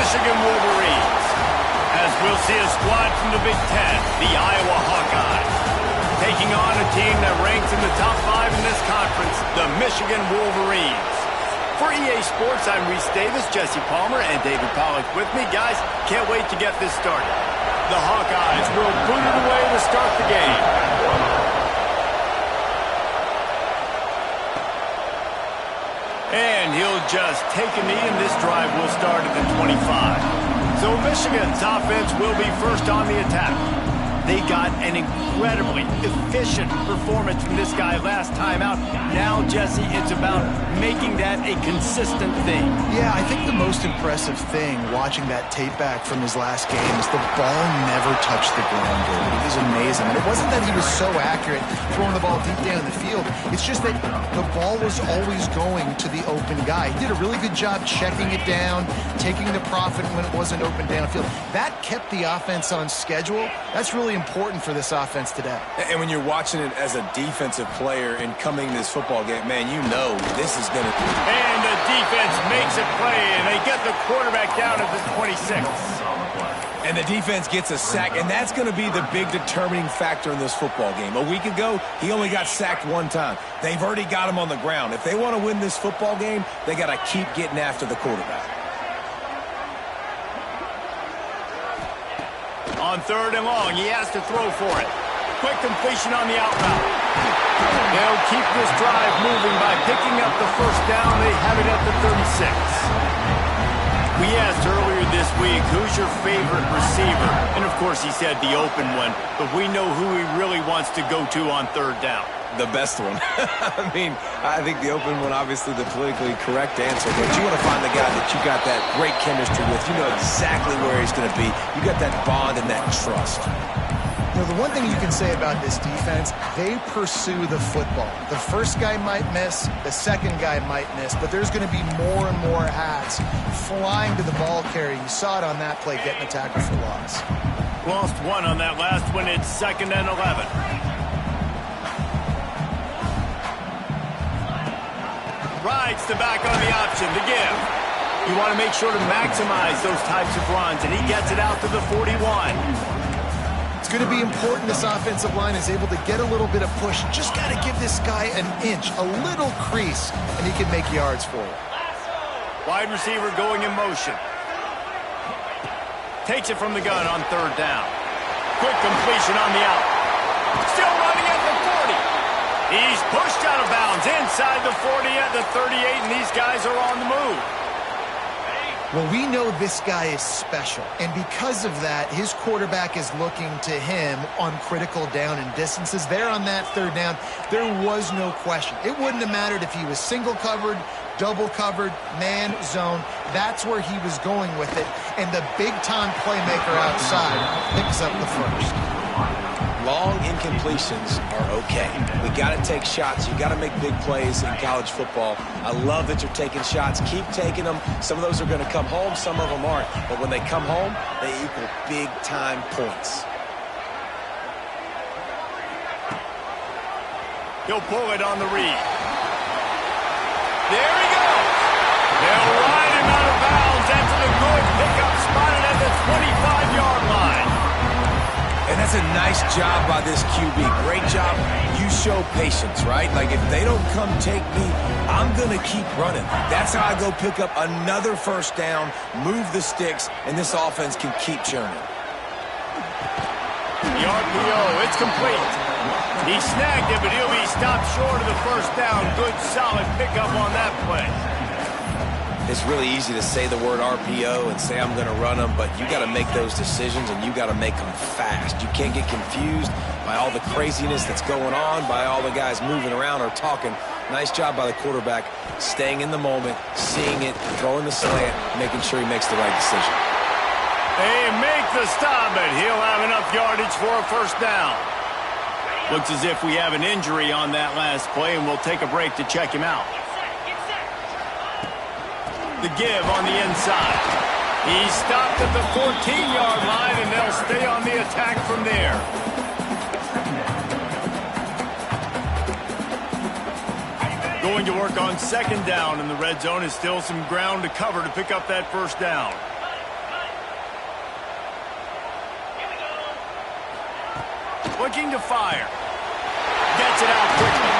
Michigan Wolverines. As we'll see a squad from the Big Ten, the Iowa Hawkeyes, taking on a team that ranks in the top 5 in this conference, the Michigan Wolverines. For EA Sports, I'm Reese Davis, Jesse Palmer, and David Pollack with me. Guys, can't wait to get this started. The Hawkeyes will boot it away to start the game. And he'll just take a knee, and this drive will start at the 25. So Michigan's offense will be first on the attack. They got an incredibly efficient performance from this guy last time out. Now, Jesse, it's about making that a consistent thing. Yeah, I think the most impressive thing watching that tape back from his last game is the ball never touched the ground, David. It was amazing. And it wasn't that he was so accurate throwing the ball deep down the field. It's just that the ball was always going to the open guy. He did a really good job checking it down, taking the profit when it wasn't open downfield. That kept the offense on schedule. That's really important for this offense today. And when you're watching it as a defensive player and coming to this football game, man, you know this is going to... And the defense makes a play, and they get the quarterback down at the 26. And the defense gets a sack, and that's going to be the big determining factor in this football game. A week ago, he only got sacked one time. They've already got him on the ground. If they want to win this football game, they got to keep getting after the quarterback. On 3rd and long, he has to throw for it. Quick completion on the out route. They'll keep this drive moving by picking up the first down. They have it at the 36. We asked earlier this week, who's your favorite receiver? And, of course, he said the open one, but we know who he really wants to go to on 3rd down. The best one. I mean, I think the open one, obviously the politically correct answer, but you want to find the guy that you got that great chemistry with. You know exactly where he's going to be. You got that bond and that trust. You know, the one thing you can say about this defense, they pursue the football. The first guy might miss, the second guy might miss, but there's going to be more and more hats flying to the ball carrier. You saw it on that play, getting the tackle for loss. Lost one on that last one. It's 2nd and 11. Rides the back on the option to give. You want to make sure to maximize those types of runs, and he gets it out to the 41. It's going to be important this offensive line is able to get a little bit of push. Just got to give this guy an inch, a little crease, and he can make yards for it. Wide receiver going in motion. Takes it from the gun on 3rd down. Quick completion on the out. Still running at the 40. He's pushed out of bounds inside the 40 at the 38, and these guys are on the move. Well, we know this guy is special, and because of that, his quarterback is looking to him on critical down and distances. There on that 3rd down, there was no question. It wouldn't have mattered if he was single covered, double covered, man, zone. That's where he was going with it, and the big-time playmaker outside picks up the first. Long incompletions are okay. We got to take shots. You got to make big plays in college football. I love that you're taking shots. Keep taking them. Some of those are going to come home. Some of them aren't. But when they come home, they equal big-time points. He'll pull it on the read. There he goes. They'll ride him out of bounds after the good pickup spotted at the 25-yard line. And that's a nice job by this QB. Great job. You show patience, right? Like, if they don't come take me, I'm going to keep running. That's how I go pick up another first down, move the sticks, and this offense can keep churning. The RPO, it's complete. He snagged it, but he'll be stopped short of the first down. Good, solid pickup on that play. It's really easy to say the word RPO and say I'm going to run them, but you got to make those decisions and you got to make them fast. You can't get confused by all the craziness that's going on, by all the guys moving around or talking. Nice job by the quarterback, staying in the moment, seeing it, throwing the slant, making sure he makes the right decision. They make the stop, and he'll have enough yardage for a first down. Looks as if we have an injury on that last play, and we'll take a break to check him out. The give on the inside. He's stopped at the 14-yard line, and they'll stay on the attack from there. Going to work on 2nd down, and the red zone is still some ground to cover to pick up that first down. Looking to fire. Gets it out quickly.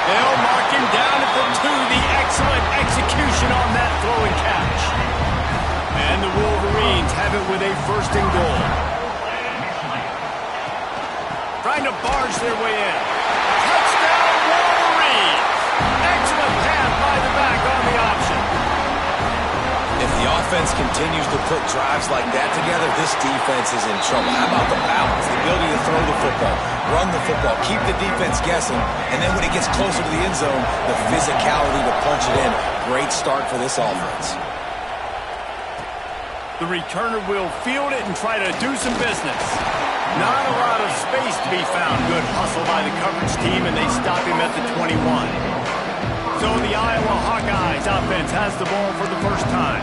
They'll mark him down at the 2. The excellent execution on that throw and catch. And the Wolverines have it with a 1st and goal. Trying to barge their way in. Touchdown, Wolverines! Excellent pass by the back on the option. If the offense continues to put drives like that together, this defense is in trouble. How about the balance, the ability to throw the football, run the football, keep the defense guessing, and then when it gets closer to the end zone, the physicality to punch it in. Great start for this offense. The returner will field it and try to do some business. Not a lot of space to be found. Good hustle by the coverage team, and they stop him at the 21. So the Iowa Hawkeyes offense has the ball for the first time.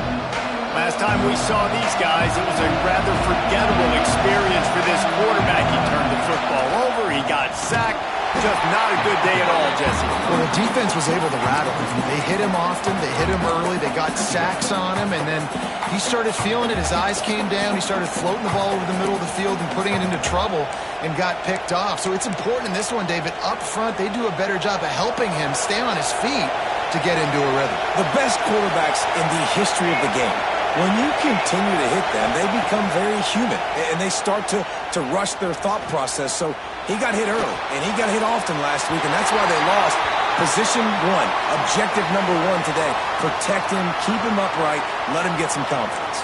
Last time we saw these guys, it was a rather forgettable experience for this quarterback. He turned the football over, he got sacked. Just not a good day at all, Jesse. Well, the defense was able to rattle him. They hit him often, they hit him early, they got sacks on him, and then he started feeling it. His eyes came down, he started floating the ball over the middle of the field and putting it into trouble and got picked off. So it's important in this one, David. Up front, they do a better job of helping him stay on his feet to get into a rhythm. The best quarterbacks in the history of the game, when you continue to hit them, they become very human, and they start to rush their thought process. So he got hit early, and he got hit often last week, and that's why they lost. Position 1, objective number 1 today. Protect him, keep him upright, let him get some confidence.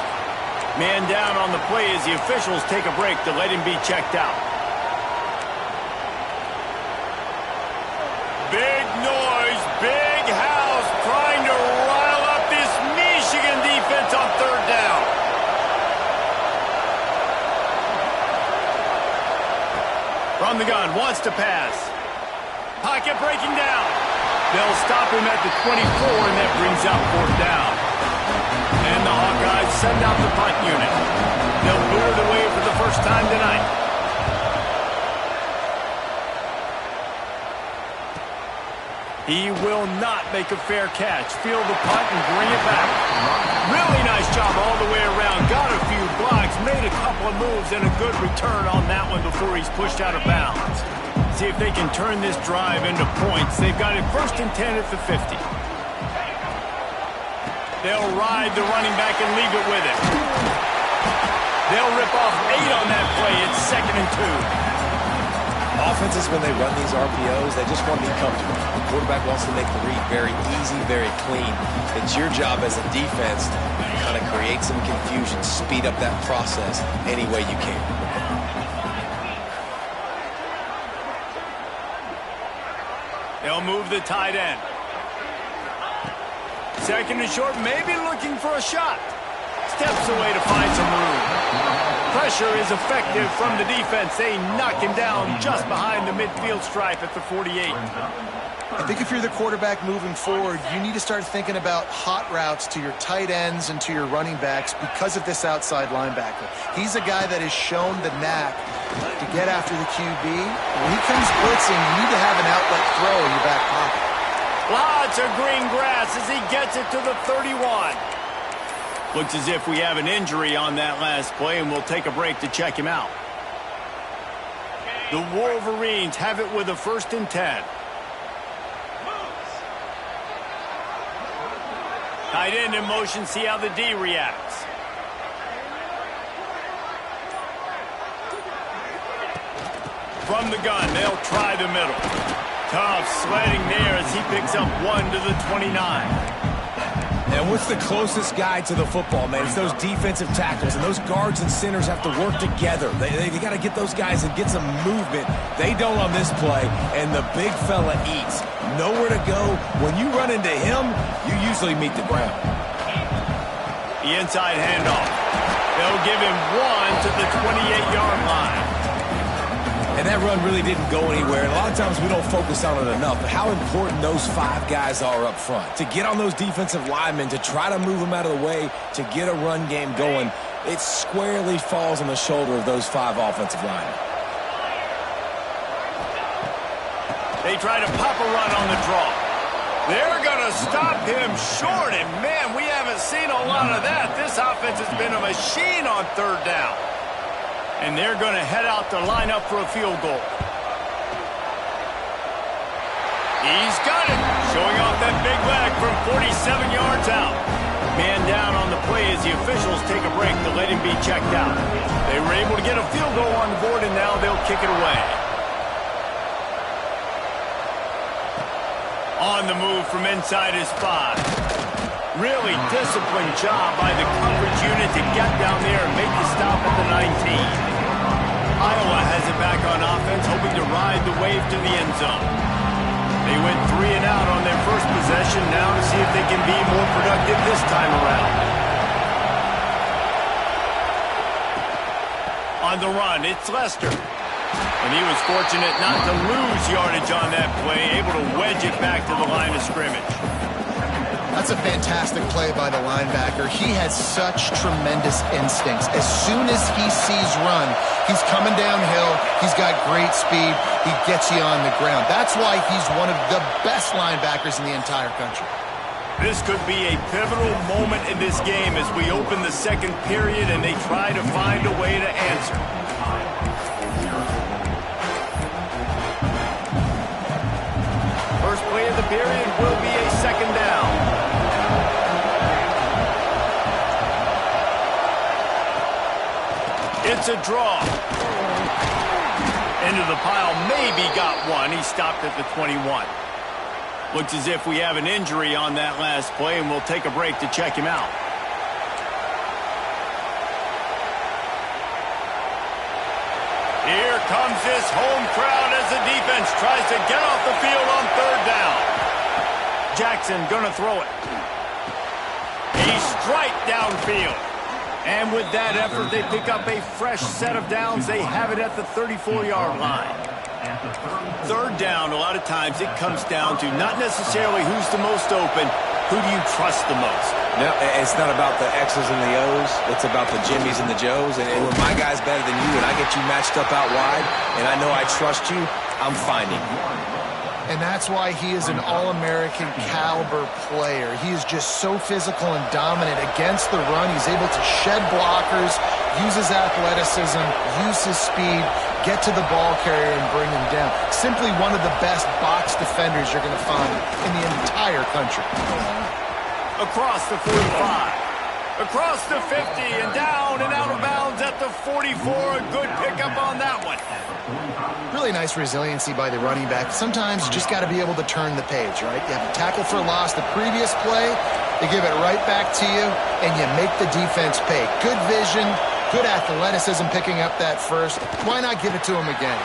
Man down on the play as the officials take a break to let him be checked out. Big noise, big house, trying to rile up this Michigan defense on 3rd down. From the gun, wants to pass. Pocket breaking down. They'll stop him at the 24, and that brings out 4th down. And the Hawkeyes send out the punt unit. They'll boot it away for the first time tonight. He will not make a fair catch. Field the punt and bring it back. Really nice job all the way around. Got a few blocks, made a couple of moves, and a good return on that one before he's pushed out of bounds. See if they can turn this drive into points. They've got it 1st and 10 at the 50. They'll ride the running back and leave it with it. They'll rip off 8 on that play. It's 2nd and 2. Offenses, when they run these RPOs, they just want to be comfortable. The quarterback wants to make the read very easy, very clean. It's your job as a defense to kind of create some confusion, speed up that process any way you can. They'll move the tight end. 2nd and short, maybe looking for a shot. Steps away to find some room. Pressure is effective from the defense. They knock him down just behind the midfield stripe at the 48. I think if you're the quarterback moving forward, you need to start thinking about hot routes to your tight ends and to your running backs because of this outside linebacker. He's a guy that has shown the knack to get after the QB. When he comes blitzing, you need to have an outlet throw in your back pocket. Lots of green grass as he gets it to the 31. Looks as if we have an injury on that last play, and we'll take a break to check him out. The Wolverines have it with a 1st and 10. Tight end in motion, see how the D reacts. From the gun, they'll try the middle. Tough sledding there as he picks up 1 to the 29. And what's the closest guy to the football, man? It's those defensive tackles, and those guards and centers have to work together. They got to get those guys and get some movement. They don't on this play, and the big fella eats. Nowhere to go. When you run into him, you usually meet the ground. The inside handoff. They'll give him 1 to the 28-yard line. And that run really didn't go anywhere. And a lot of times we don't focus on it enough, but how important those 5 guys are up front. To get on those defensive linemen, to try to move them out of the way, to get a run game going, it squarely falls on the shoulder of those 5 offensive linemen. They try to pop a run on the draw. They're going to stop him short, and man, we haven't seen a lot of that. This offense has been a machine on 3rd down. And they're going to head out to line up for a field goal. He's got it. Showing off that big leg from 47 yards out. Man down on the play as the officials take a break to let him be checked out. They were able to get a field goal on the board, and now they'll kick it away. On the move from inside his 5. Really disciplined job by the coverage unit to get down there and make the stop at the 19. Iowa has it back on offense, hoping to ride the wave to the end zone. They went 3 and out on their first possession, now to see if they can be more productive this time around. On the run, it's Lester. And he was fortunate not to lose yardage on that play, able to wedge it back to the line of scrimmage. That's a fantastic play by the linebacker. He has such tremendous instincts. As soon as he sees run, he's coming downhill. He's got great speed. He gets you on the ground. That's why he's one of the best linebackers in the entire country. This could be a pivotal moment in this game as we open the second period and they try to find a way to answer. First play of the period will be a second down. It's a draw. Into the pile, maybe got one. He stopped at the 21. Looks as if we have an injury on that last play, and we'll take a break to check him out. Here comes this home crowd as the defense tries to get off the field on third down. Jackson gonna throw it. He's straight downfield. And with that effort, they pick up a fresh set of downs. They have it at the 34-yard line. Third down, a lot of times it comes down to not necessarily who's the most open, who do you trust the most? No, it's not about the X's and the O's. It's about the Jimmys and the Joes. And when my guy's better than you and I get you matched up out wide and I know I trust you, I'm finding you. And that's why he is an All-American caliber player. He is just so physical and dominant against the run. He's able to shed blockers, use his athleticism, use his speed, get to the ball carrier and bring him down. Simply one of the best box defenders you're going to find in the entire country. Across the 45. Across the 50 and down and out of bounds at the 44. A good pickup on that one. Really nice resiliency by the running back. Sometimes you just got to be able to turn the page, right? You have a tackle for loss the previous play, they give it right back to you, and you make the defense pay. Good vision, good athleticism picking up that first. Why not give it to him again?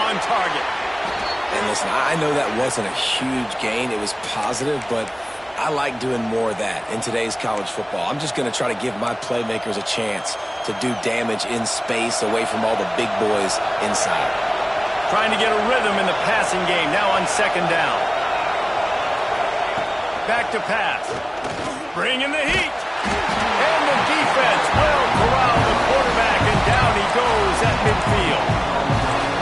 On target. And listen, I know that wasn't a huge gain. It was positive, but I like doing more of that in today's college football. I'm just going to try to give my playmakers a chance to do damage in space away from all the big boys inside. Trying to get a rhythm in the passing game now on second down. Back to pass. Bringing the heat. And the defense will corral the quarterback, and down he goes at midfield.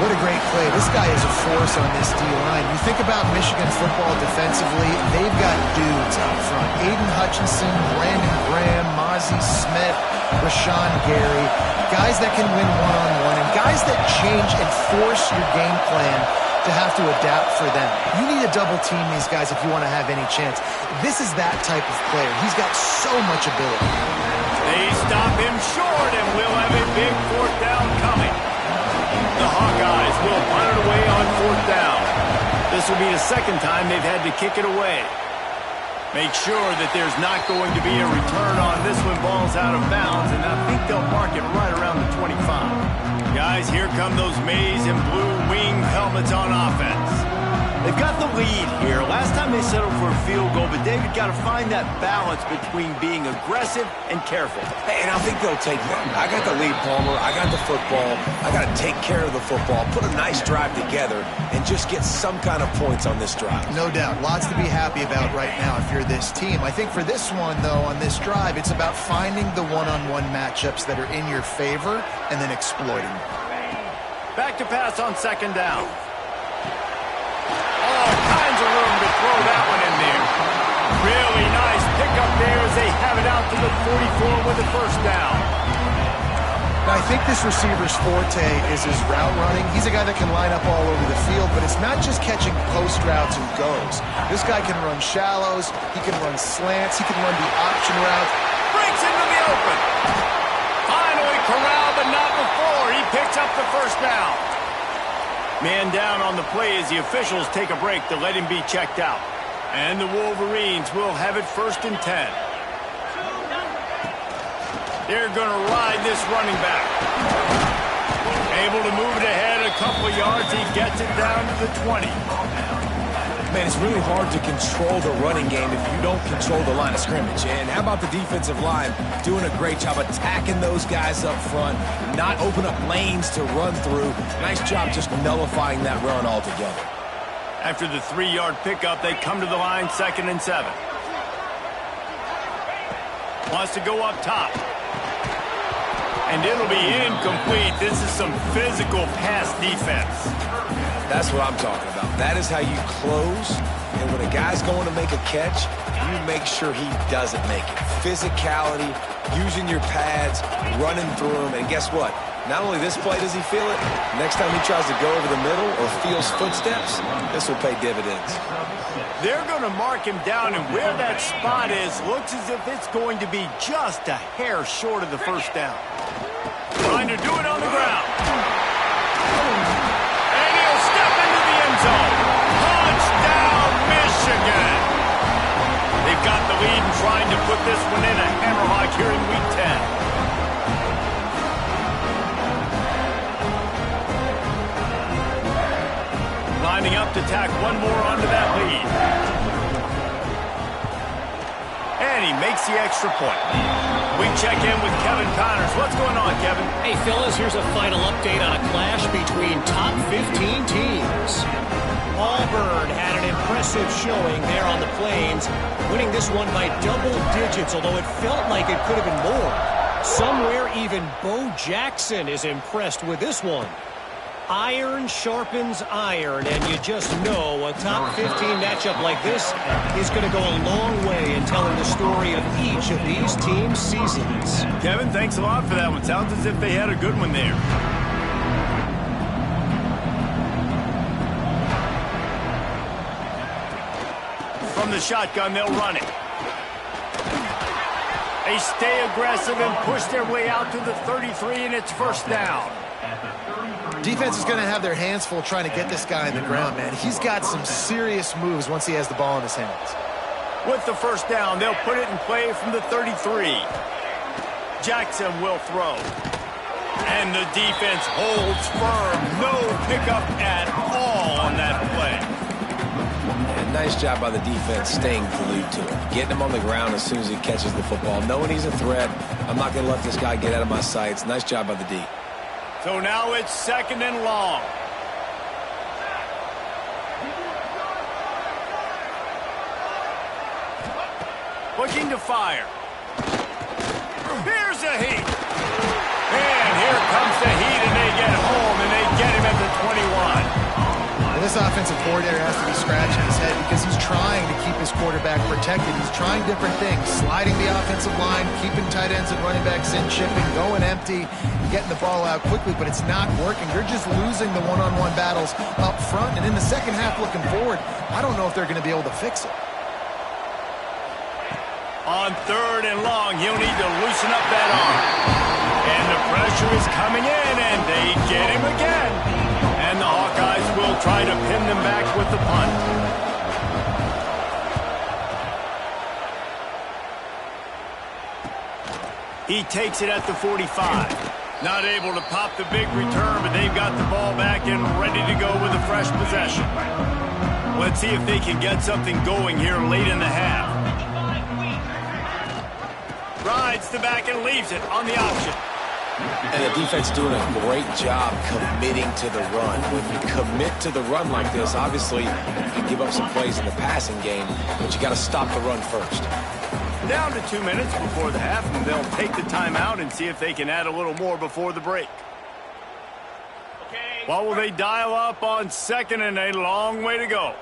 What a great play. This guy is a force on this D-line. You think about Michigan football defensively, they've got dudes up front. Aiden Hutchinson, Brandon Graham, Mozzie Smith, Rashawn Gary. Guys that can win one-on-one and guys that change and force your game plan to have to adapt for them. You need to double team these guys if you want to have any chance. This is that type of player. He's got so much ability. They stop him short, and we'll have a big fourth down coming. The Hawkeyes will punt it away on fourth down. This will be the second time they've had to kick it away. Make sure that there's not going to be a return on this when ball's out of bounds, and I think they'll mark it right around the 25. Guys, here come those maize and blue winged helmets on offense. They've got the lead here. Last time they settled for a field goal, but David got to find that balance between being aggressive and careful. Hey, and I think they'll take that. I got the lead, Palmer. I got the football. I got to take care of the football, put a nice drive together, and just get some kind of points on this drive. No doubt. Lots to be happy about right now if you're this team. I think for this one, though, on this drive, it's about finding the one-on-one matchups that are in your favor and then exploiting them. Back to pass on second down. All kinds of room to throw that one in there. Really nice pickup there as they have it out to the 44 with the first down. And I think this receiver's forte is his route running. He's a guy that can line up all over the field, but it's not just catching post routes and goes. This guy can run shallows, he can run slants, he can run the option route. Breaks into the open. Finally corralled, but not before. He picks up the first down. Man down on the play as the officials take a break to let him be checked out. And the Wolverines will have it 1st and 10. They're going to ride this running back. Able to move it ahead a couple of yards. He gets it down to the 20. Man, it's really hard to control the running game if you don't control the line of scrimmage. And how about the defensive line doing a great job attacking those guys up front, not open up lanes to run through. Nice job just nullifying that run altogether. After the 3-yard pickup, they come to the line 2nd and 7. Wants to go up top. And it'll be incomplete. This is some physical pass defense. That's what I'm talking about. That is how you close. And when a guy's going to make a catch, you make sure he doesn't make it. Physicality, using your pads, running through them. And guess what? Not only this play does he feel it, next time he tries to go over the middle or feels footsteps, this will pay dividends. They're going to mark him down, and where that spot is looks as if it's going to be just a hair short of the first down. Trying to do it on the ground. And he'll step into the end zone. Touchdown, Michigan. They've got the lead and trying to put this one in a hammerlock here in Week 10. Lining up to tack one more onto that lead. And he makes the extra point. We check in with Kevin Connors. What's going on, Kevin? Hey, fellas, here's a final update on a clash between top 15 teams. Auburn had an impressive showing there on the Plains, winning this one by double digits, although it felt like it could have been more. Somewhere even Bo Jackson is impressed with this one. Iron sharpens iron, and you just know a top 15 matchup like this is going to go a long way in telling the story of each of these teams' seasons. Kevin, thanks a lot for that one. Sounds as if they had a good one there. From the shotgun, they'll run it. They stay aggressive and push their way out to the 33, and it's 1st down. Defense is going to have their hands full trying to get this guy in the ground, man. He's got some serious moves once he has the ball in his hands. With the 1st down, they'll put it in play from the 33. Jackson will throw. And the defense holds firm. No pickup at all on that play. And nice job by the defense staying glued to him. Getting him on the ground as soon as he catches the football. Knowing he's a threat, I'm not going to let this guy get out of my sights. Nice job by the D. So now it's 2nd and long. Looking to fire. Here's the heat. And here comes the heat, and they get home, and they get him at the 21. And this offensive coordinator has to be scratching his head because he's trying to keep his quarterback protected. He's trying different things, sliding the offensive line, keeping tight ends and running backs in, chipping, going empty, getting the ball out quickly, but it's not working. They're just losing the one-on-one battles up front, and in the second half looking forward, I don't know if they're going to be able to fix it. On 3rd and long, he'll need to loosen up that arm. And the pressure is coming in, and they get him again. And the Hawkeyes will try to pin them back with the punt. He takes it at the 45. Not able to pop the big return, but they've got the ball back and ready to go with a fresh possession. Let's see if they can get something going here late in the half. Rides the back and leaves it on the option. And the defense doing a great job committing to the run. When you commit to the run like this, obviously you can give up some plays in the passing game, but you got to stop the run first. Down to 2 minutes before the half, and they'll take the timeout and see if they can add a little more before the break. What will they dial up on 2nd and a long way to go?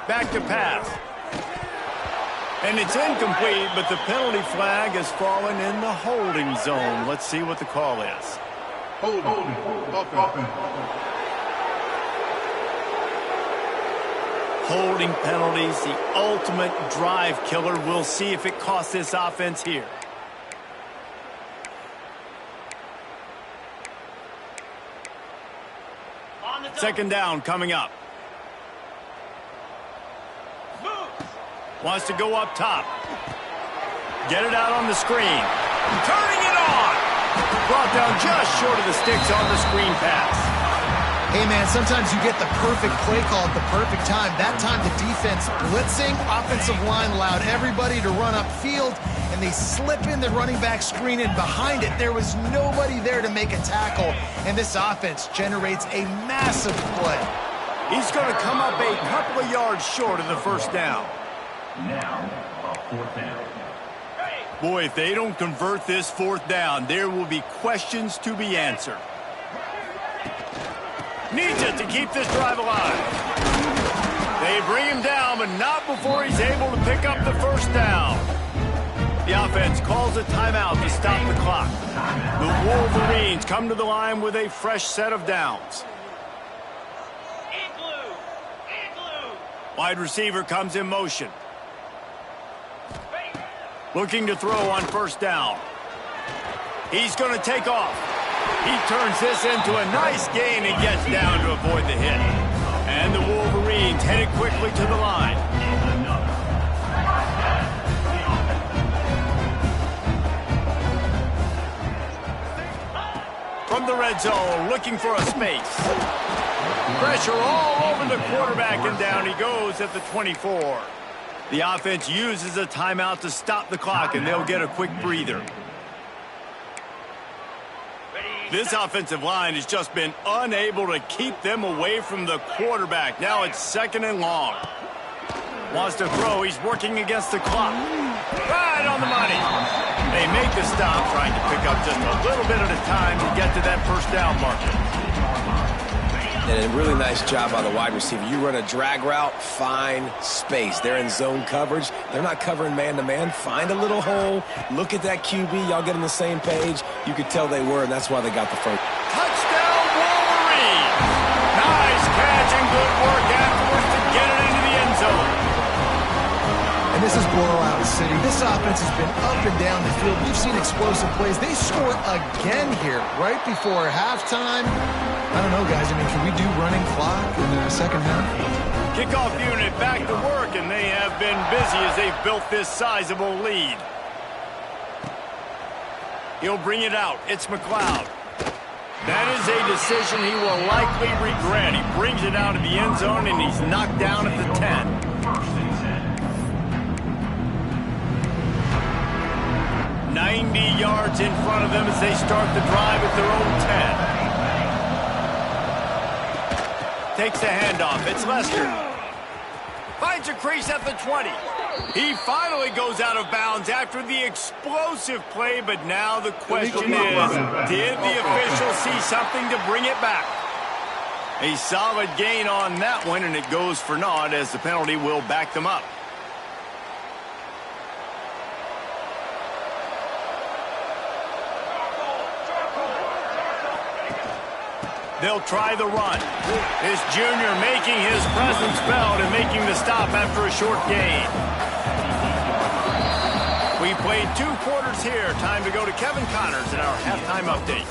Back to pass. And it's incomplete, but the penalty flag has fallen in the holding zone. Let's see what the call is. Holding penalties, the ultimate drive killer. We'll see if it costs this offense here. Second down coming up. Wants to go up top. Get it out on the screen. Turning it on. Brought down just short of the sticks on the screen pass. Hey, man, sometimes you get the perfect play call at the perfect time. That time the defense blitzing, offensive line allowed everybody to run upfield, and they slip in the running back screen, and behind it, there was nobody there to make a tackle, and this offense generates a massive play. He's going to come up a couple of yards short of the first down. Now, fourth down. Boy, if they don't convert this fourth down, there will be questions to be answered. Needs it to keep this drive alive. They bring him down, but not before he's able to pick up the first down. The offense calls a timeout to stop the clock. The Wolverines come to the line with a fresh set of downs. Wide receiver comes in motion. Looking to throw on first down. He's going to take off. He turns this into a nice gain and gets down to avoid the hit. And the Wolverines headed quickly to the line. From the red zone, looking for a space. Pressure all over the quarterback, and down he goes at the 24. The offense uses a timeout to stop the clock, and they'll get a quick breather. This offensive line has just been unable to keep them away from the quarterback. Now it's second and long. Wants to throw. He's working against the clock. Right on the money. They make the stop, trying to pick up just a little bit at a time to get to that first down marker. And a really nice job by the wide receiver. You run a drag route, find space. They're in zone coverage. They're not covering man-to-man. Find a little hole. Look at that QB. Y'all get on the same page. You could tell they were, and that's why they got the first. Touchdown, Wolverine! Nice catch and good work afterwards to get it into the end zone. And this is blowout city. This offense has been up and down the field. We've seen explosive plays. They score again here right before halftime. I don't know, guys. I mean, can we do running clock in the second half? Kickoff unit back to work, and they have been busy as they've built this sizable lead. He'll bring it out. It's McLeod. That is a decision he will likely regret. He brings it out of the end zone, and he's knocked down at the 10. 90 yards in front of them as they start the drive at their own 10. Takes the handoff. It's Lester. Finds a crease at the 20. He finally goes out of bounds after the explosive play, but now the question is, did the official see something to bring it back? A solid gain on that one, and it goes for naught as the penalty will back them up. They'll try the run. This junior making his presence felt and making the stop after a short gain. We played 2 quarters here. Time to go to Kevin Connors in our halftime update.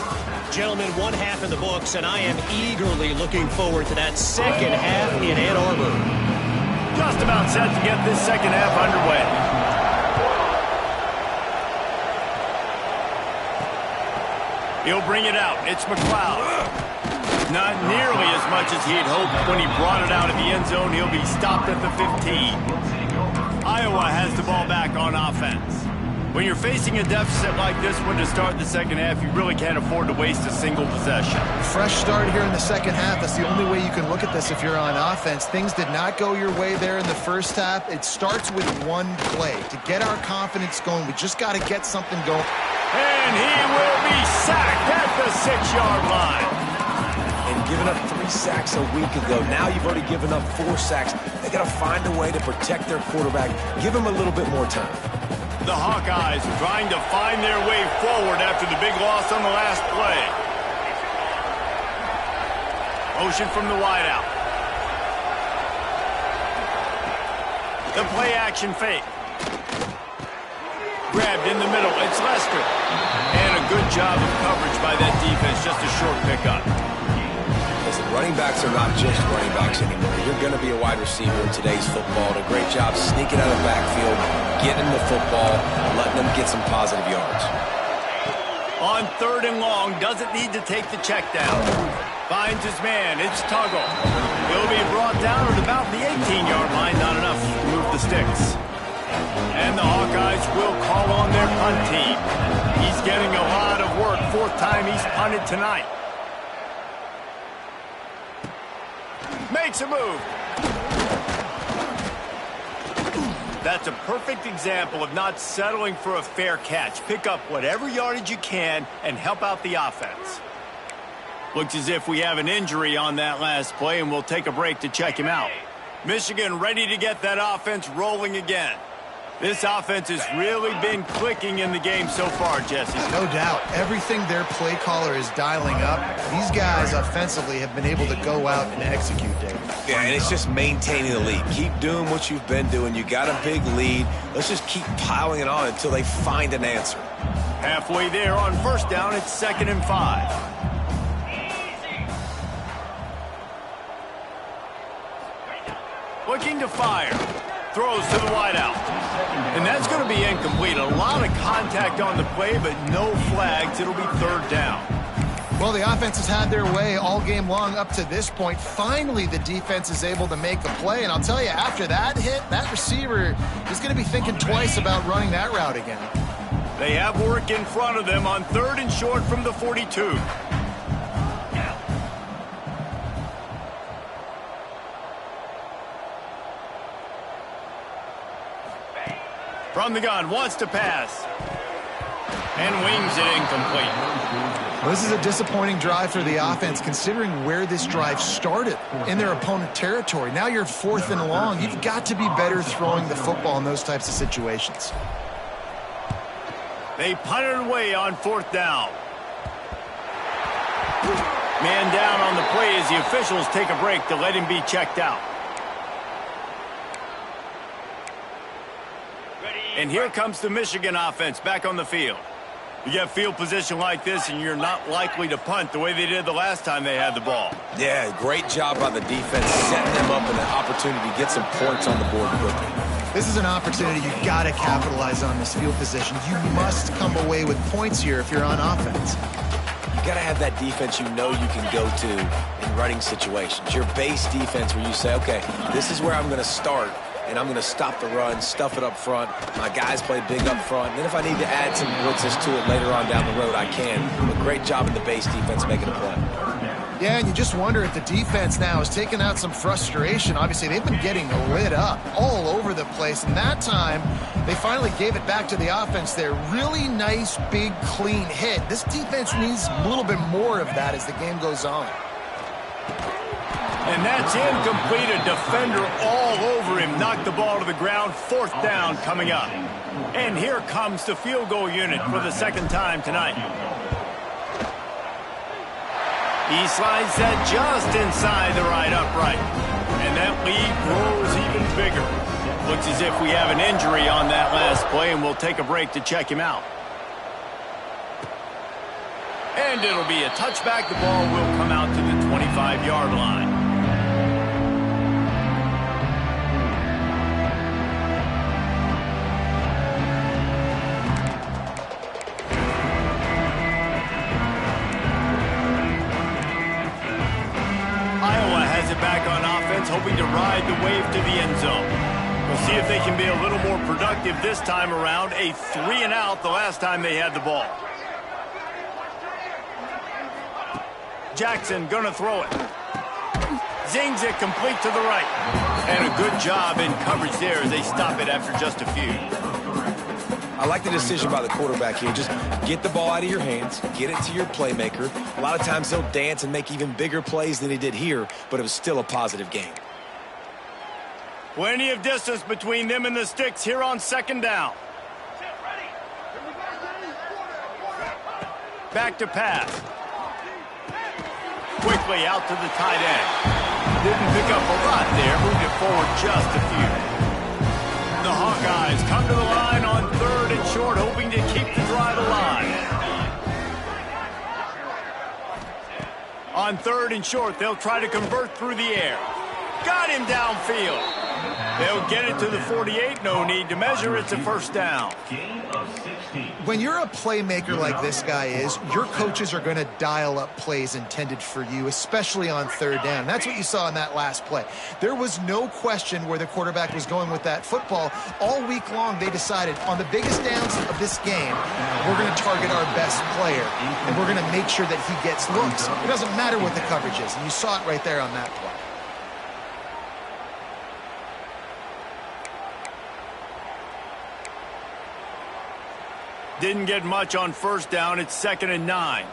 Gentlemen, one half in the books, and I am eagerly looking forward to that second half in Ann Arbor. Just about set to get this second half underway. He'll bring it out. It's McLeod. Not nearly as much as he had hoped when he brought it out of the end zone. He'll be stopped at the 15. Iowa has the ball back on offense. When you're facing a deficit like this one to start the second half, you really can't afford to waste a single possession. Fresh start here in the second half. That's the only way you can look at this if you're on offense. Things did not go your way there in the first half. It starts with one play. To get our confidence going, we just got to get something going. And he will be sacked at the 6-yard line. And giving up 3 sacks a week ago. Now you've already given up 4 sacks. They got to find a way to protect their quarterback. Give him a little bit more time. The Hawkeyes trying to find their way forward after the big loss on the last play. Motion from the wideout. The play action fake. Grabbed in the middle. It's Lester. And a good job of coverage by that defense. Just a short pickup. Listen, running backs are not just running backs anymore. You're going to be a wide receiver in today's football. And a great job sneaking out of the backfield, getting the football, letting them get some positive yards. On 3rd and long, doesn't need to take the check down. Finds his man. It's Tuggle. He'll be brought down at about the 18-yard line. Not enough to move the sticks. And the Hawkeyes will call on their punt team. He's getting a lot of work. 4th time he's punted tonight. Makes a move. That's a perfect example of not settling for a fair catch. Pick up whatever yardage you can and help out the offense. Looks as if we have an injury on that last play, and we'll take a break to check him out. Michigan ready to get that offense rolling again. This offense has really been clicking in the game so far, Jesse. No doubt. Everything their play caller is dialing up, these guys offensively have been able to go out and execute, Dave. Yeah, and it's just maintaining the lead. Keep doing what you've been doing. You got a big lead. Let's just keep piling it on until they find an answer. Halfway there on 1st down, it's 2nd and 5. Looking to fire. Throws to the wideout. And that's going to be incomplete. A lot of contact on the play, but no flags. It'll be 3rd down. Well, the offense has had their way all game long up to this point. Finally, the defense is able to make a play. And I'll tell you, after that hit, that receiver is going to be thinking twice about running that route again. They have work in front of them on 3rd and short from the 42. From the gun, wants to pass. And wings it incomplete. Well, this is a disappointing drive for the offense, considering where this drive started in their opponent territory. Now you're 4th and long. You've got to be better throwing the football in those types of situations. They punt it away on 4th down. Man down on the play as the officials take a break to let him be checked out. And here comes the Michigan offense back on the field. You get field position like this, and you're not likely to punt the way they did the last time they had the ball. Yeah, great job by the defense, setting them up with an opportunity to get some points on the board quickly. This is an opportunity you've got to capitalize on, this field position. You must come away with points here if you're on offense. You got to have that defense you know you can go to in running situations. Your base defense where you say, okay, this is where I'm going to start. And I'm going to stop the run, stuff it up front. My guys play big up front. And then if I need to add some blitzes to it later on down the road, I can. But great job in the base defense making a play. Yeah, and you just wonder if the defense now is taking out some frustration. Obviously, they've been getting lit up all over the place. And that time, they finally gave it back to the offense there. Really nice, big, clean hit. This defense needs a little bit more of that as the game goes on. And that's incomplete. A defender all over him. Knocked the ball to the ground. 4th down coming up. And here comes the field goal unit for the 2nd time tonight. He slides that just inside the right upright. And that lead grows even bigger. Looks as if we have an injury on that last play, and we'll take a break to check him out. And it'll be a touchback. The ball will come out to the 25-yard line. Back on offense, hoping to ride the wave to the end zone. We'll see if they can be a little more productive this time around. A 3-and-out the last time they had the ball. Jackson gonna throw it. Zings it complete to the right. And a good job in coverage there as they stop it after just a few. I I like the decision by the quarterback here. Just get the ball out of your hands, get it to your playmaker. A lot of times he'll dance and make even bigger plays than he did here, but it was still a positive game. Plenty of distance between them and the sticks here on second down. Back to pass. Quickly out to the tight end. Didn't pick up a lot there, moved it forward just a few. The Hawkeyes come to the line on third and short, hoping to keep the drive alive. On third and short, they'll try to convert through the air. Got him downfield. They'll get it to the 48. No need to measure. It's a first down. When you're a playmaker like this guy is, your coaches are going to dial up plays intended for you, especially on third down. That's what you saw in that last play. There was no question where the quarterback was going with that football. All week long, they decided on the biggest downs of this game, we're going to target our best player, and we're going to make sure that he gets looks. It doesn't matter what the coverage is, and you saw it right there on that play. Didn't get much on first down. It's 2nd and 9.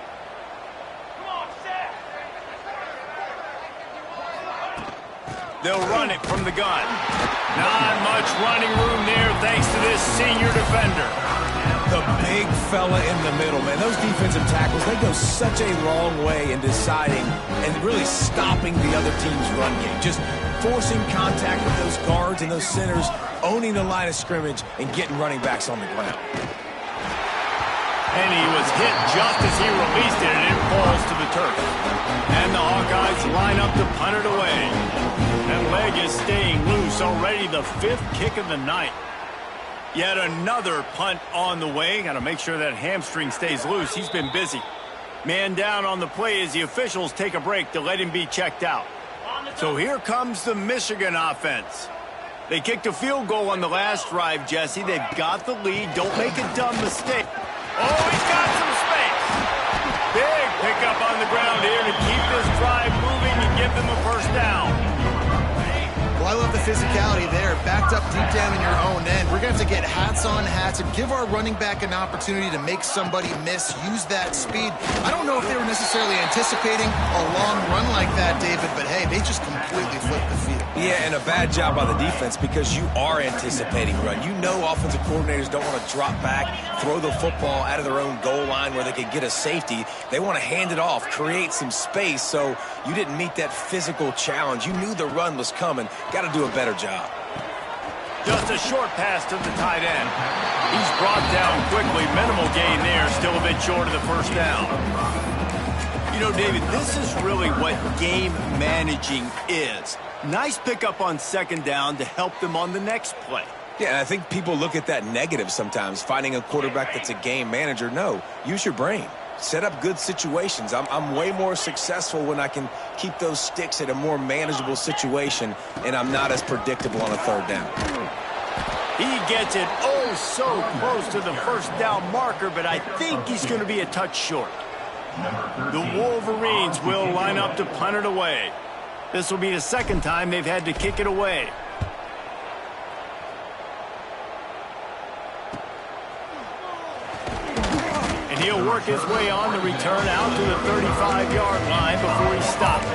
They'll run it from the gun. Not much running room there thanks to this senior defender. The big fella in the middle, man. Those defensive tackles, they go such a long way in deciding and really stopping the other team's run game. Just forcing contact with those guards and those centers, owning the line of scrimmage, and getting running backs on the ground. And he was hit just as he released it, and it falls to the turf. And the Hawkeyes line up to punt it away. That leg is staying loose already, the 5th kick of the night. Yet another punt on the way. Got to make sure that hamstring stays loose. He's been busy. Man down on the play as the officials take a break to let him be checked out. So here comes the Michigan offense. They kicked a field goal on the last drive, Jesse. They've got the lead. Don't make a dumb mistake. Oh, he's got some space. Big pickup on the ground here to keep this drive moving and give them a first down. Well, I love the physicality there. Backed up deep down in your own end. We're going to have to get hats on hats and give our running back an opportunity to make somebody miss, use that speed. I don't know if they were necessarily anticipating a long run like that, David, but hey, they just completely flipped the field. Yeah, and a bad job by the defense because you are anticipating run. You know offensive coordinators don't want to drop back, throw the football out of their own goal line where they could get a safety. They want to hand it off, create some space, so you didn't meet that physical challenge. You knew the run was coming. Got to do a better job. Just a short pass to the tight end. He's brought down quickly. Minimal gain there. Still a bit short of the first down. You know, David, this is really what game managing is. Nice pickup on second down to help them on the next play. Yeah, and I think people look at that negative sometimes, finding a quarterback that's a game manager. No, use your brain. Set up good situations. I'm way more successful when I can keep those sticks at a more manageable situation, and I'm not as predictable on a third down. He gets it oh so close to the first down marker, but I think he's going to be a touch short. The Wolverines will line up to punt it away. This will be the second time they've had to kick it away. And he'll work his way on the return out to the 35-yard line before he stopped.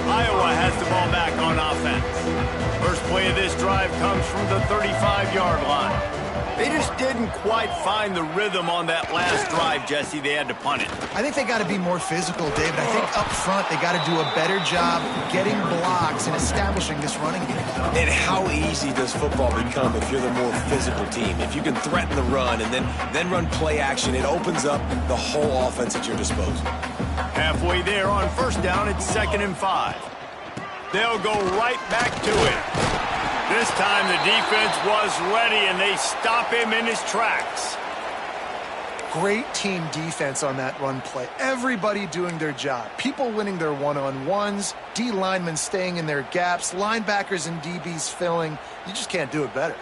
Iowa has the ball back on offense. First play of this drive comes from the 35-yard line. They just didn't quite find the rhythm on that last drive, Jesse. They had to punt it. I think they got to be more physical, David. I think up front they got to do a better job getting blocks and establishing this running game. And how easy does football become if you're the more physical team? If you can threaten the run and then run play action, it opens up the whole offense at your disposal. Halfway there on first down, it's 2nd and 5. They'll go right back to it. This time the defense was ready, and they stop him in his tracks. Great team defense on that run play. Everybody doing their job. People winning their one-on-ones, D linemen staying in their gaps, linebackers and DBs filling. You just can't do it better.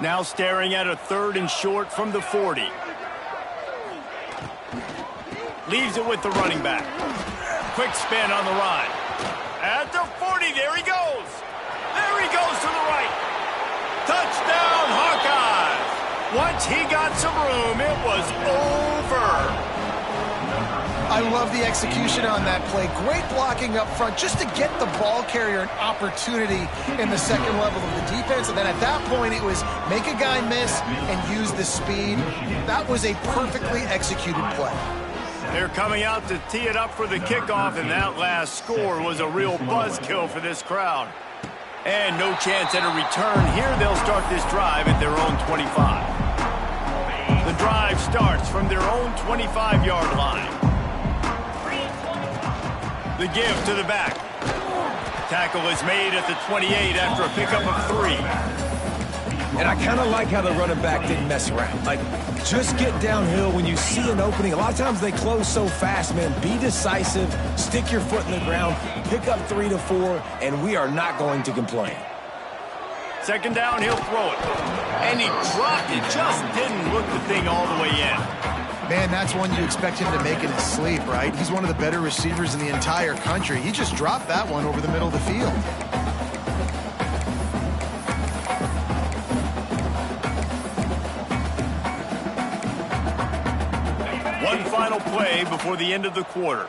Now staring at a 3rd and short from the 40. Leaves it with the running back. Quick spin on the run. At the 40, there he goes. There he goes to the right. Touchdown, Hawkeyes. Once he got some room, it was over. I love the execution on that play. Great blocking up front just to get the ball carrier an opportunity in the second level of the defense. And then at that point, it was make a guy miss and use the speed. That was a perfectly executed play. They're coming out to tee it up for the kickoff, and that last score was a real buzzkill for this crowd. And no chance at a return here. They'll start this drive at their own 25. The drive starts from their own 25-yard line. The give to the back. Tackle is made at the 28 after a pickup of 3. And I kind of like how the running back didn't mess around. Like, just get downhill when you see an opening. A lot of times they close so fast, man. Be decisive, stick your foot in the ground, pick up 3 to 4, and we are not going to complain. Second down, he'll throw it. And he dropped it, just didn't look the thing all the way in. Man, that's one you expect him to make in his sleep, right? He's one of the better receivers in the entire country. He just dropped that one over the middle of the field. One final play before the end of the quarter.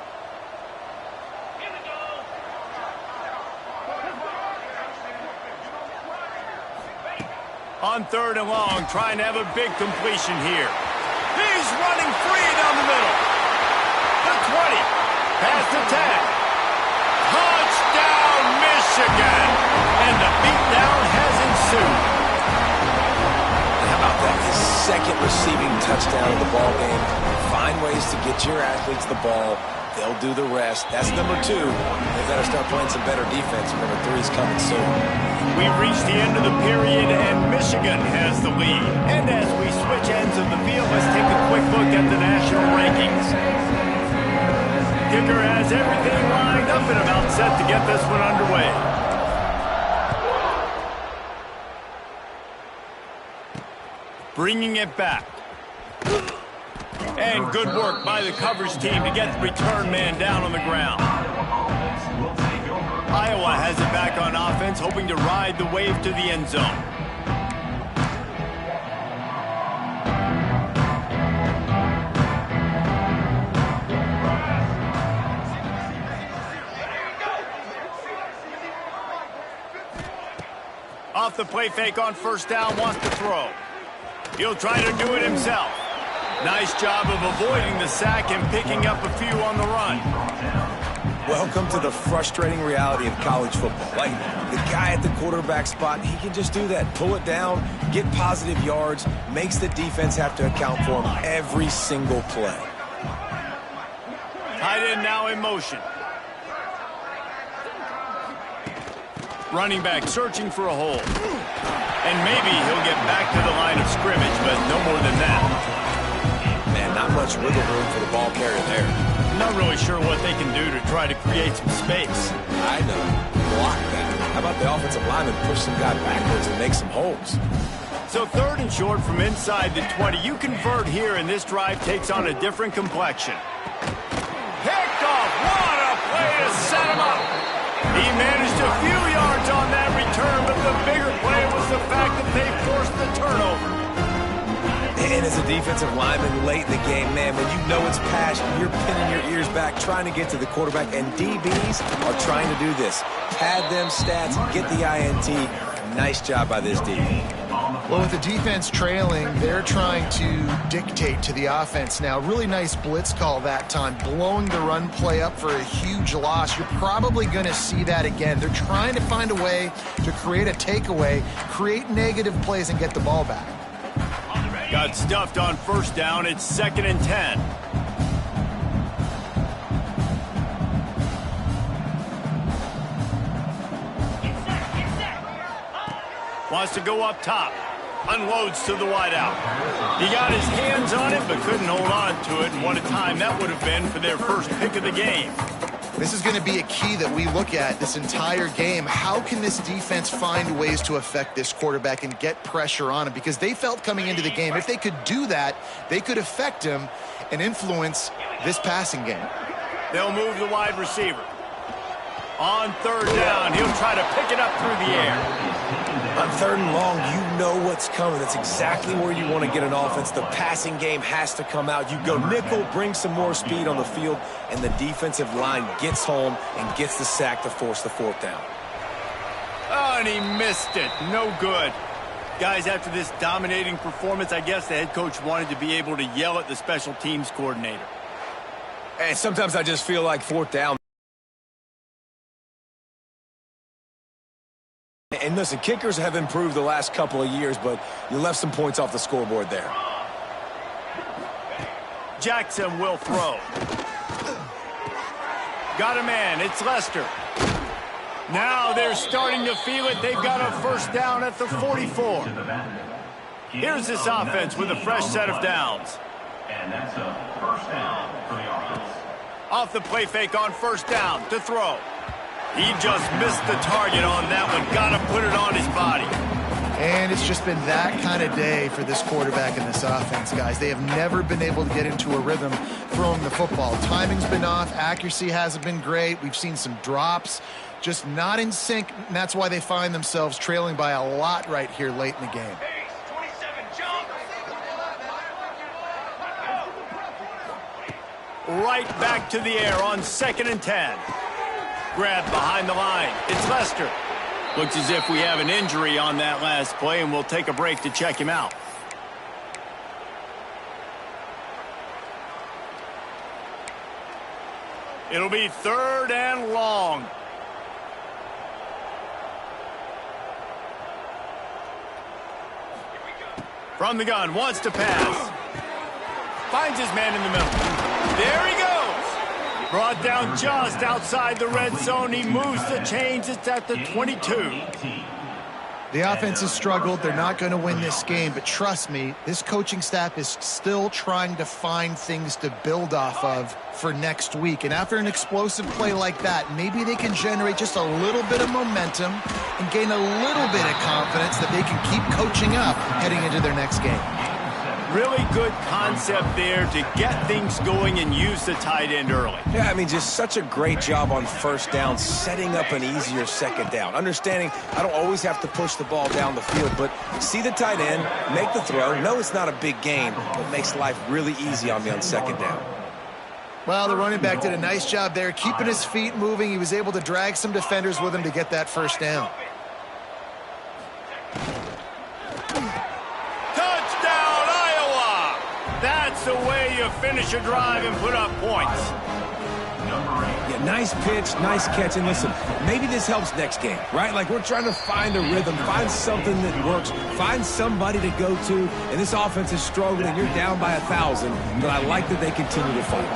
On 3rd and long, trying to have a big completion here. He's running free down the middle. The 20. Past the 10. Touchdown, Michigan. And the beatdown has ensued. How about that? His second receiving touchdown of the ball game. Find ways to get your athletes the ball. They'll do the rest. That's number 2. They better start playing some better defense. Number 3's coming soon. We've reached the end of the period, and Michigan has the lead. And as we switch ends of the field, let's take a quick look at the national rankings. Kicker has everything lined up and about set to get this one underway. Bringing it back. And good work by the coverage team to get the return man down on the ground. Iowa has it back on offense, hoping to ride the wave to the end zone. Off the play fake on 1st down, wants to throw. He'll try to do it himself. Nice job of avoiding the sack and picking up a few on the run. Welcome to the frustrating reality of college football. Like, the guy at the quarterback spot, he can just do that. Pull it down, get positive yards, makes the defense have to account for him every single play. Tight end now in motion. Running back searching for a hole. And maybe he'll get back to the line of scrimmage, but no more than that. Man, not much wiggle room for the ball carrier there. Not really sure what they can do to try to create some space. I know. Block that. How about the offensive lineman push some guy backwards and make some holes? So 3rd and short from inside the 20. You convert here, and this drive takes on a different complexion. Picked off. What a play to set him up. He managed a few yards on that return, but the bigger play was the fact that they forced the turnover. And as a defensive lineman late in the game, man, when you know it's passion, you're pinning your ears back, trying to get to the quarterback, and DBs are trying to do this. Pad them stats, get the INT. Nice job by this DB. Well, with the defense trailing, they're trying to dictate to the offense now. Really nice blitz call that time, blowing the run play up for a huge loss. You're probably going to see that again. They're trying to find a way to create a takeaway, create negative plays, and get the ball back. Got stuffed on 1st down. It's 2nd and 10. Wants to go up top. Unloads to the wideout. He got his hands on it, but couldn't hold on to it. And what a time that would have been for their first pick of the game. This is going to be a key that we look at this entire game. How can this defense find ways to affect this quarterback and get pressure on him? Because they felt coming into the game, if they could do that, they could affect him and influence this passing game. They'll move the wide receiver. On 3rd down, he'll try to pick it up through the air. On 3rd and long, you know what's coming. That's exactly where you want to get an offense. The passing game has to come out. You go nickel, bring some more speed on the field, and the defensive line gets home and gets the sack to force the 4th down. Oh, and he missed it. No good. Guys, after this dominating performance, I guess the head coach wanted to be able to yell at the special teams coordinator. And sometimes I just feel like 4th down. And listen, kickers have improved the last couple of years, but you left some points off the scoreboard there. Jackson will throw. Got a man. It's Lester. Now they're starting to feel it. They've got a 1st down at the 44. Here's this offense with a fresh set of downs. And that's a 1st down for the offense. Off the play fake on 1st down to throw. He just missed the target on that one. Got to put it on his body. And it's just been that kind of day for this quarterback and this offense, guys. They have never been able to get into a rhythm throwing the football. Timing's been off. Accuracy hasn't been great. We've seen some drops. Just not in sync, and that's why they find themselves trailing by a lot right here late in the game. Right back to the air on 2nd and 10. Grab behind the line. It's Lester. Looks as if we have an injury on that last play, and we'll take a break to check him out. It'll be 3rd and long. From the gun, wants to pass. Finds his man in the middle. There he goes. Brought down just outside the red zone. He moves the chains. It's at the 22. The offense has struggled. They're not going to win this game, but trust me, this coaching staff is still trying to find things to build off of for next week. And after an explosive play like that, maybe they can generate just a little bit of momentum and gain a little bit of confidence that they can keep coaching up heading into their next game. Really good concept there to get things going and use the tight end early. Yeah, I mean, just such a great job on 1st down, setting up an easier 2nd down. Understanding I don't always have to push the ball down the field, but see the tight end, make the throw. No, it's not a big gain, but makes life really easy on me on 2nd down. Well, the running back did a nice job there, keeping his feet moving. He was able to drag some defenders with him to get that 1st down. That's the way you finish a drive and put up points. Yeah, nice pitch, nice catch. And listen, maybe this helps next game, right? Like we're trying to find a rhythm, find something that works, find somebody to go to. And this offense is struggling. You're down by 1,000, but I like that they continue to fight.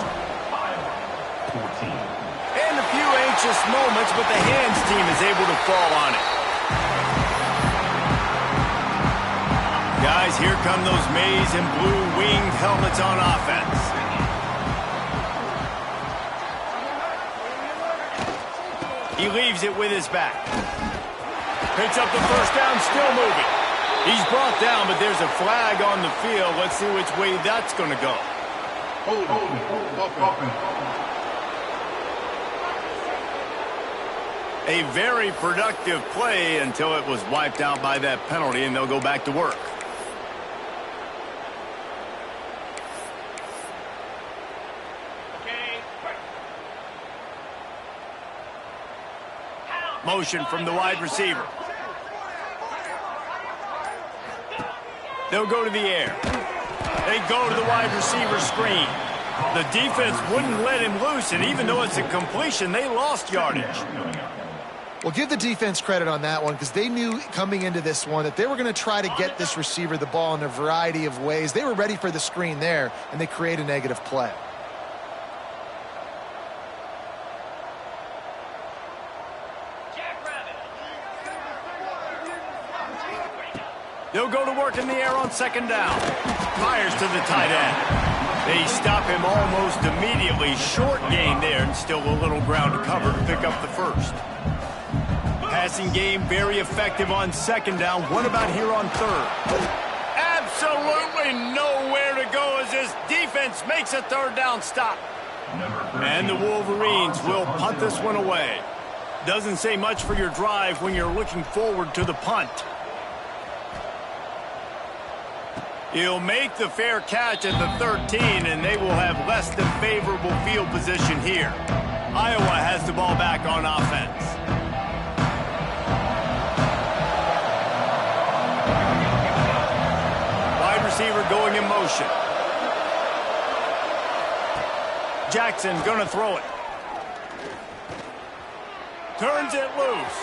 And a few anxious moments, but the hands team is able to fall on it. Guys, here come those maize and blue winged helmets on offense. He leaves it with his back. Picks up the 1st down, still moving. He's brought down, but there's a flag on the field. Let's see which way that's going to go. A very productive play until it was wiped out by that penalty, and they'll go back to work. Motion from the wide receiver. They'll go to the air. They go to the wide receiver screen. The defense wouldn't let him loose, and even though it's a completion, they lost yardage. Well, give the defense credit on that one because they knew coming into this one that they were going to try to get this receiver the ball in a variety of ways. They were ready for the screen there, and they create a negative play. They'll go to work in the air on 2nd down. Fires to the tight end. They stop him almost immediately. Short gain there and still a little ground to cover to pick up the 1st. Passing game very effective on 2nd down. What about here on 3rd? Absolutely nowhere to go as this defense makes a 3rd down stop. And the Wolverines will punt this one away. Doesn't say much for your drive when you're looking forward to the punt. He'll make the fair catch at the 13, and they will have less than favorable field position here. Iowa has the ball back on offense. Wide receiver going in motion. Jackson going to throw it. Turns it loose.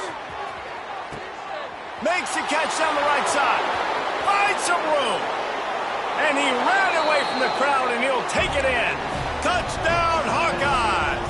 Makes the catch down the right side. Finds some room. And he ran away from the crowd, and he'll take it in. Touchdown, Hawkeyes!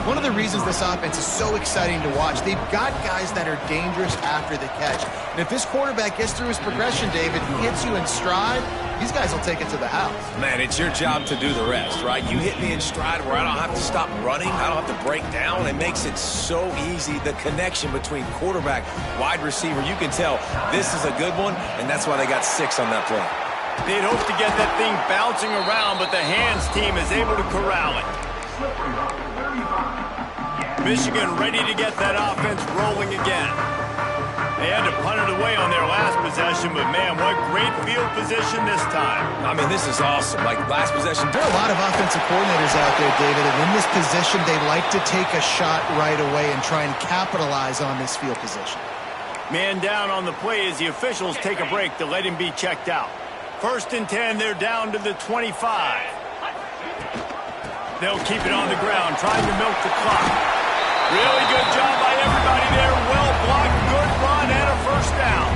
One of the reasons this offense is so exciting to watch, they've got guys that are dangerous after the catch. And if this quarterback gets through his progression, David, hits you in stride, these guys will take it to the house. Man, it's your job to do the rest, right? You hit me in stride where I don't have to stop running. I don't have to break down. It makes it so easy. The connection between quarterback, wide receiver, you can tell this is a good one, and that's why they got 6 on that play. They'd hope to get that thing bouncing around, but the hands team is able to corral it. Michigan ready to get that offense rolling again. They had to punt it away on their last possession, but man, what great field position this time. I mean, this is awesome. Like last possession. There are a lot of offensive coordinators out there, David, and in this position, they like to take a shot right away and try and capitalize on this field position. Man down on the play as the officials take a break to let him be checked out. 1st and 10, they're down to the 25. They'll keep it on the ground, trying to milk the clock. Really good job by everybody there. Well blocked, good run, and a 1st down.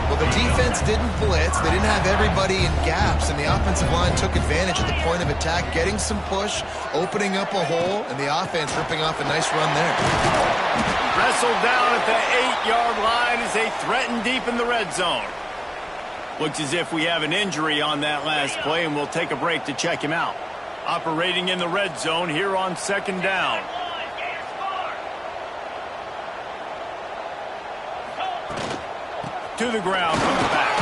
Well, the defense didn't blitz. They didn't have everybody in gaps, and the offensive line took advantage at the point of attack, getting some push, opening up a hole, and the offense ripping off a nice run there. Wrestled down at the 8-yard line as they threaten deep in the red zone. Looks as if we have an injury on that last play, and we'll take a break to check him out. Operating in the red zone here on 2nd down. To the ground from the back.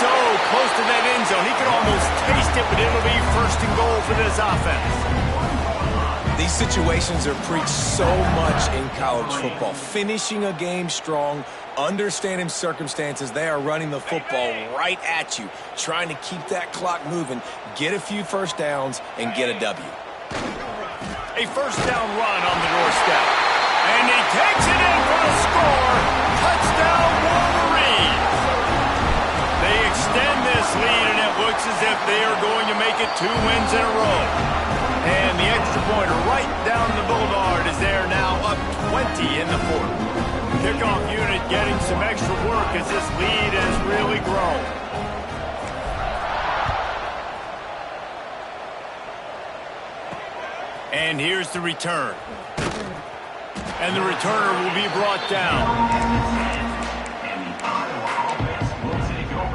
So close to that end zone. He could almost taste it, but it'll be 1st and goal for this offense. These situations are preached so much in college football. Finishing a game strong, understanding circumstances. They are running the football right at you, trying to keep that clock moving, get a few 1st downs, and get a W. A 1st down run on the doorstep. And he takes it in for a score. Touchdown, Wolverines. They extend this lead, and it looks as if they are going to make it 2 wins in a row. And the extra pointer right down the boulevard is there now, up 20 in the 4th. Kickoff unit getting some extra work as this lead has really grown. And here's the return. And the returner will be brought down.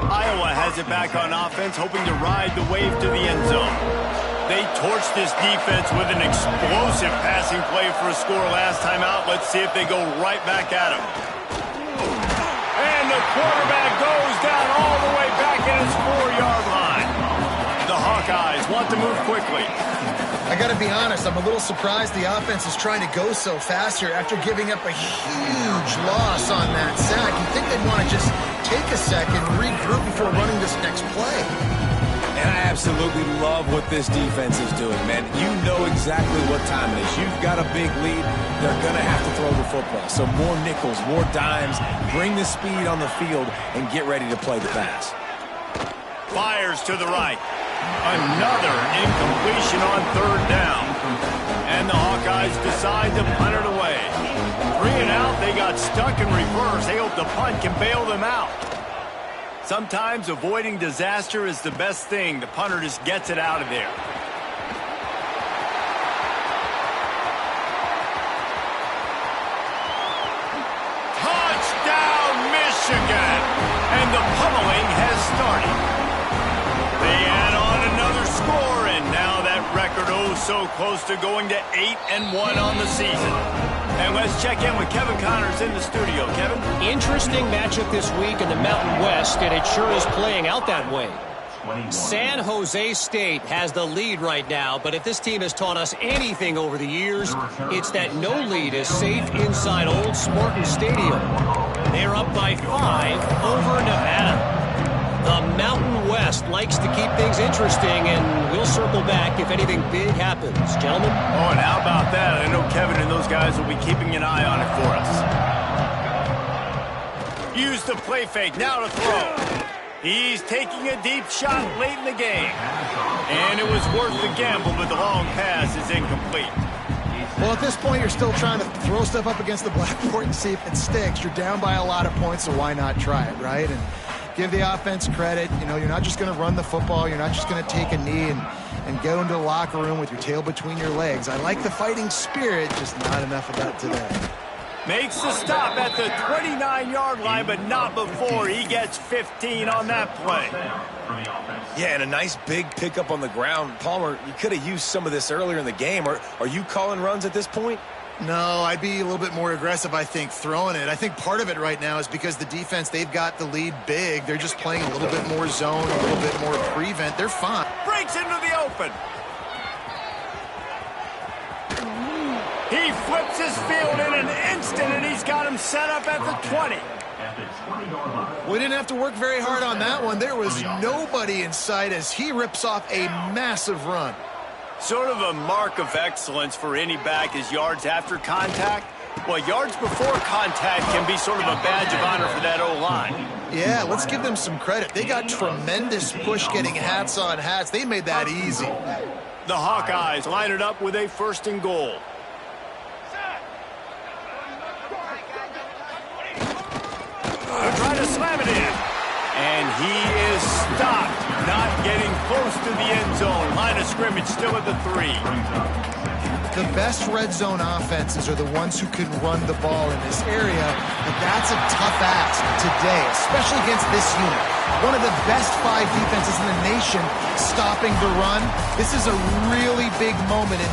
Iowa has it back on offense, hoping to ride the wave to the end zone. They torched this defense with an explosive passing play for a score last time out. Let's see if they go right back at him. And the quarterback goes down all the way back at his 4-yard line. The Hawkeyes want to move quickly. I got to be honest, I'm a little surprised the offense is trying to go so fast here after giving up a huge loss on that sack. You'd think they'd want to just take a second, regroup before running this next play. And I absolutely love what this defense is doing, man. You know exactly what time it is. You've got a big lead. They're going to have to throw the football. So more nickels, more dimes, bring the speed on the field, and get ready to play the pass. Fires to the right. Another incompletion on 3rd down. And the Hawkeyes decide to punt it away. 3 and out, they got stuck in reverse. They hope the punt can bail them out. Sometimes avoiding disaster is the best thing. The punter just gets it out of there. Touchdown, Michigan! And the pummeling has started. They add on another score, and now that record so close to going to 8-1 on the season. And let's check in with Kevin Connors in the studio. Kevin? Interesting matchup this week in the Mountain West, and it sure is playing out that way. San Jose State has the lead right now, but if this team has taught us anything over the years, it's that no lead is safe inside Old Spartan Stadium. They're up by 5 over Nevada. The Mountain West likes to keep things interesting, and we'll circle back if anything big happens. Gentlemen? Oh, and how about that? I know Kevin and those guys will be keeping an eye on it for us. Use the play fake, now to throw. He's taking a deep shot late in the game. And it was worth the gamble, but the long pass is incomplete. Well, at this point, you're still trying to throw stuff up against the blackboard and see if it sticks. You're down by a lot of points, so why not try it, right? And give the offense credit. You know, you're not just going to run the football. You're not just going to take a knee and go into the locker room with your tail between your legs. I like the fighting spirit, just not enough of that today. Makes the stop at the 29-yard line, but not before he gets 15 on that play. Yeah, and a nice big pickup on the ground. Palmer, you could have used some of this earlier in the game. Are you calling runs at this point? No, I'd be a little bit more aggressive, I think, throwing it. I think part of it right now is because the defense, they've got the lead big. They're just playing a little bit more zone, a little bit more prevent. They're fine. Breaks into the open. He flips his field in an instant, and he's got him set up at the 20. We didn't have to work very hard on that one. There was nobody in sight as he rips off a massive run. Sort of a mark of excellence for any back is yards after contact. Well, yards before contact can be sort of a badge of honor for that O-line. Yeah, let's give them some credit. They got tremendous push getting hats on hats. They made that easy. The Hawkeyes line it up with a 1st and goal. They're trying to slam it in. And he is stopped, not getting close to the end zone. Line of scrimmage still at the 3. The best red zone offenses are the ones who can run the ball in this area, but that's a tough ask today, especially against this unit. One of the best 5 defenses in the nation stopping the run. This is a really big moment in